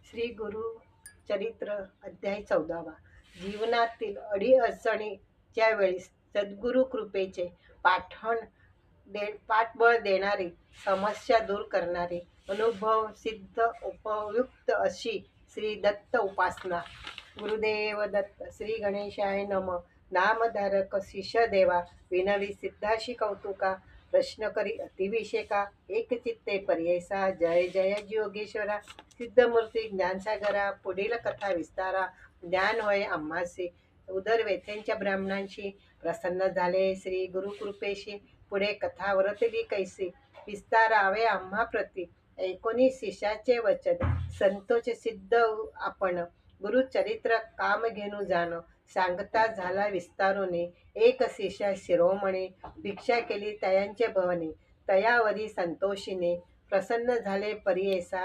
श्री गुरु चरित्र अध्याय 14वा. जीवनातील अडीअडचणीच्या वेळी सद्गुरु कृपेचे पाठबळ देणारे, समस्या दूर करणारे, अनुभव सिद्ध उपयुक्त अशी श्री दत्त उपासना. गुरुदेव दत्त. श्री गणेशाय नम. नामधारक शिष्य देवा, विनवी सिद्धाशी कौतुका, प्रश्न करी अतिविशेका, एक चित्ते पर्यैसा, जय जय योगेश्वरा. सिद्धमूर्ती ज्ञानसागरा, पुढील कथा विस्तारा, ज्ञान होय आम्हासी. उदर व्यथेंच्या ब्राह्मणांशी प्रसन्न झाले श्री गुरुकृपेशी, पुढे कथा वरतली कैसी, विस्तारावे आम्हा प्रती. 19 शिष्याचे वचन, संतोष सिद्ध आपण, गुरुचरित्र काम घेणू जाण, सांगता झाला विस्तारुनी. एक शिष्य शिरोमणी, भिक्षा केली तयांचे भवनी, तयावरी संतोषीने, प्रसन्न झाले परियेसा,